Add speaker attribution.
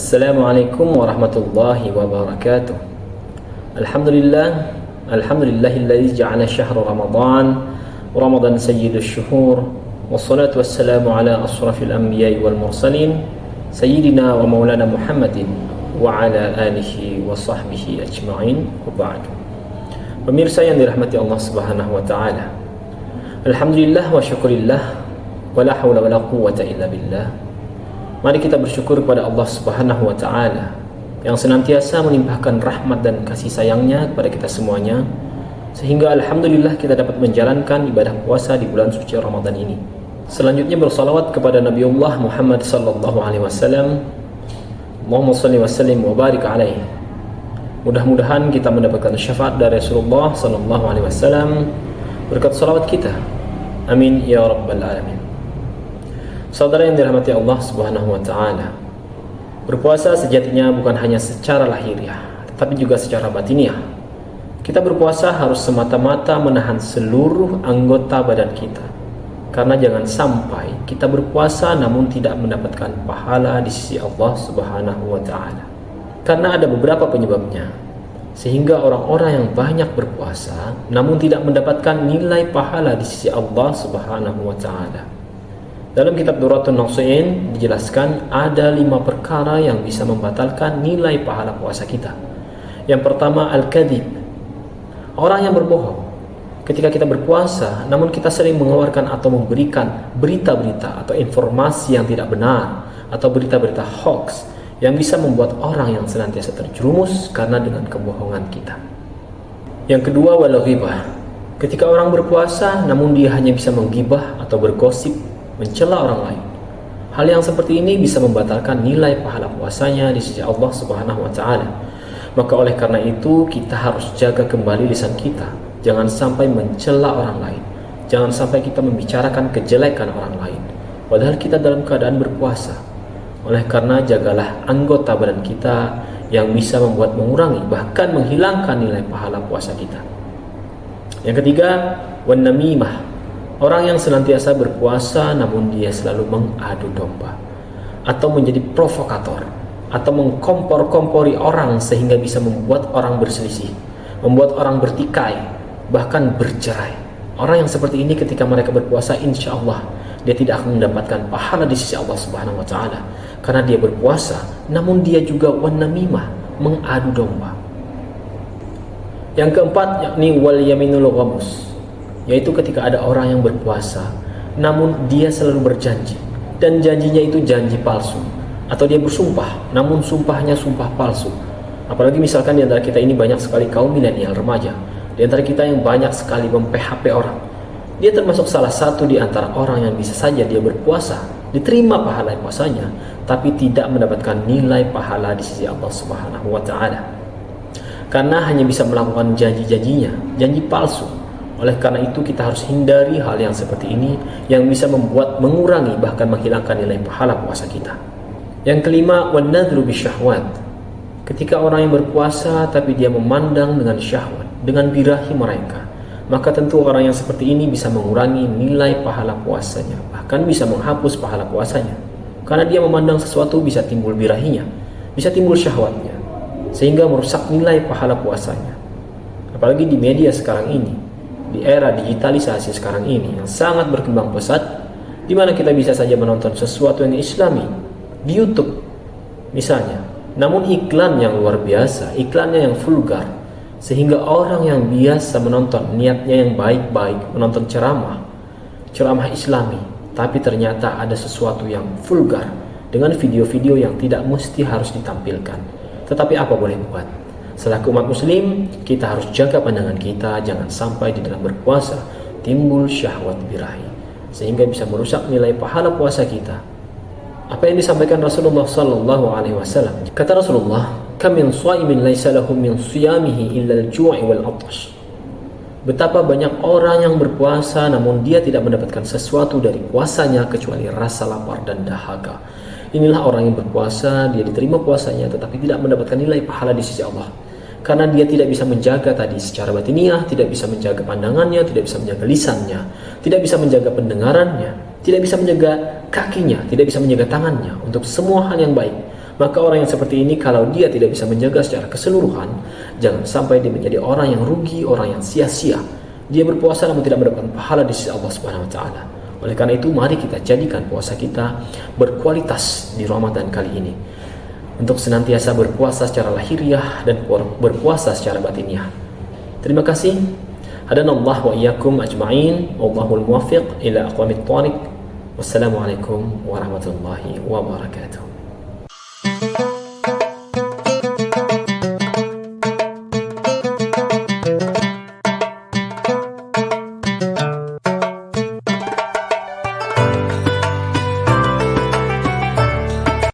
Speaker 1: Assalamualaikum warahmatullahi wabarakatuh. Alhamdulillah, alhamdulillahilladzi ja'ala syahra Ramadan sayyidus syuhur, wassalatu wassalamu ala asrafil anbiya'i wal mursalin sayyidina wa maulana Muhammadin wa ala alihi wa sahbihi ajma'in, wa ba'du. Pemirsa yang dirahmati Allah Subhanahu wa taala. Alhamdulillah wa syukurillah wa la haula wa la quwwata illa billah. Mari kita bersyukur kepada Allah Subhanahu wa taala yang senantiasa melimpahkan rahmat dan kasih sayangnya kepada kita semuanya, sehingga alhamdulillah kita dapat menjalankan ibadah puasa di bulan suci Ramadan ini. Selanjutnya bersalawat kepada Nabiullah Muhammad sallallahu alaihi wasallam. Allahumma shalli wa sallim wa barik alaihi. Mudah-mudahan kita mendapatkan syafaat dari Rasulullah sallallahu alaihi wasallam berkat salawat kita. Amin ya rabbal alamin. Saudara yang dirahmati Allah Subhanahu wa taala, berpuasa sejatinya bukan hanya secara lahiriah, tetapi juga secara batiniah. Kita berpuasa harus semata-mata menahan seluruh anggota badan kita, karena jangan sampai kita berpuasa namun tidak mendapatkan pahala di sisi Allah Subhanahu wa taala. Karena ada beberapa penyebabnya, sehingga orang-orang yang banyak berpuasa namun tidak mendapatkan nilai pahala di sisi Allah Subhanahu wa taala. Dalam kitab Duratun Nasihin dijelaskan ada 5 perkara yang bisa membatalkan nilai pahala puasa kita. Yang pertama, al-kadhib. Orang yang berbohong. Ketika kita berpuasa, namun kita sering mengeluarkan atau memberikan berita-berita atau informasi yang tidak benar, atau berita-berita hoax yang bisa membuat orang yang senantiasa terjerumus karena dengan kebohongan kita. Yang kedua, wal-ghibah. Ketika orang berpuasa namun dia hanya bisa menggibah atau bergosip, mencela orang lain. Hal yang seperti ini bisa membatalkan nilai pahala puasanya di sisi Allah Subhanahu wa taala. Maka oleh karena itu kita harus jaga kembali lisan kita. Jangan sampai mencela orang lain. Jangan sampai kita membicarakan kejelekan orang lain padahal kita dalam keadaan berpuasa. Oleh karena jagalah anggota badan kita yang bisa membuat mengurangi bahkan menghilangkan nilai pahala puasa kita. Yang ketiga, wan namimah. Orang yang senantiasa berpuasa namun dia selalu mengadu domba atau menjadi provokator atau mengkompor-kompori orang sehingga bisa membuat orang berselisih, membuat orang bertikai, bahkan bercerai. Orang yang seperti ini ketika mereka berpuasa, insya Allah dia tidak akan mendapatkan pahala di sisi Allah Subhanahu wa taala, karena dia berpuasa namun dia juga wanamimah, mengadu domba. Yang keempat, yakni wal yaminul ghamus, yaitu ketika ada orang yang berpuasa namun dia selalu berjanji dan janjinya itu janji palsu, atau dia bersumpah namun sumpahnya sumpah palsu. Apalagi misalkan di antara kita ini banyak sekali kaum milenial remaja, di antara kita yang banyak sekali mem-PHP orang. Dia termasuk salah satu di antara orang yang bisa saja dia berpuasa, diterima pahala puasanya, tapi tidak mendapatkan nilai pahala di sisi Allah Subhanahu wa taala, karena hanya bisa melakukan janji-janjinya, janji palsu. Oleh karena itu kita harus hindari hal yang seperti ini yang bisa membuat mengurangi bahkan menghilangkan nilai pahala puasa kita. Yang kelima, wan nadhru bisyahwat. Ketika orang yang berpuasa tapi dia memandang dengan syahwat, dengan birahi mereka, maka tentu orang yang seperti ini bisa mengurangi nilai pahala puasanya, bahkan bisa menghapus pahala puasanya. Karena dia memandang sesuatu bisa timbul birahinya, bisa timbul syahwatnya, sehingga merusak nilai pahala puasanya. Apalagi di media sekarang ini, di era digitalisasi sekarang ini yang sangat berkembang pesat, di mana kita bisa saja menonton sesuatu yang islami di YouTube misalnya, namun iklan yang luar biasa, iklannya yang vulgar, sehingga orang yang biasa menonton niatnya yang baik-baik, menonton ceramah islami, tapi ternyata ada sesuatu yang vulgar dengan video-video yang tidak mesti harus ditampilkan. Tetapi apa boleh buat, selaku umat muslim, kita harus jaga pandangan kita, jangan sampai di dalam berpuasa timbul syahwat birahi, sehingga bisa merusak nilai pahala puasa kita. Apa yang disampaikan Rasulullah sallallahu alaihi wasallam? Kata Rasulullah, "Kam min shaimin laisa lahu min shiyamihi illa al-ju'i wal 'atash." Betapa banyak orang yang berpuasa namun dia tidak mendapatkan sesuatu dari puasanya kecuali rasa lapar dan dahaga. Inilah orang yang berpuasa, dia diterima puasanya tetapi tidak mendapatkan nilai pahala di sisi Allah, karena dia tidak bisa menjaga tadi secara batiniah, tidak bisa menjaga pandangannya, tidak bisa menjaga lisannya, tidak bisa menjaga pendengarannya, tidak bisa menjaga kakinya, tidak bisa menjaga tangannya untuk semua hal yang baik. Maka orang yang seperti ini kalau dia tidak bisa menjaga secara keseluruhan, jangan sampai dia menjadi orang yang rugi, orang yang sia-sia. Dia berpuasa namun tidak mendapatkan pahala di sisi Allah Subhanahu wa taala. Oleh karena itu mari kita jadikan puasa kita berkualitas di Ramadan kali ini, untuk senantiasa berpuasa secara lahiriah dan berpuasa secara batiniah. Terima kasih. Hadanallahu wa iyyakum ajma'in. Wallahul muwaffiq ila aqwamit thoriq. Wassalamualaikum warahmatullahi wabarakatuh.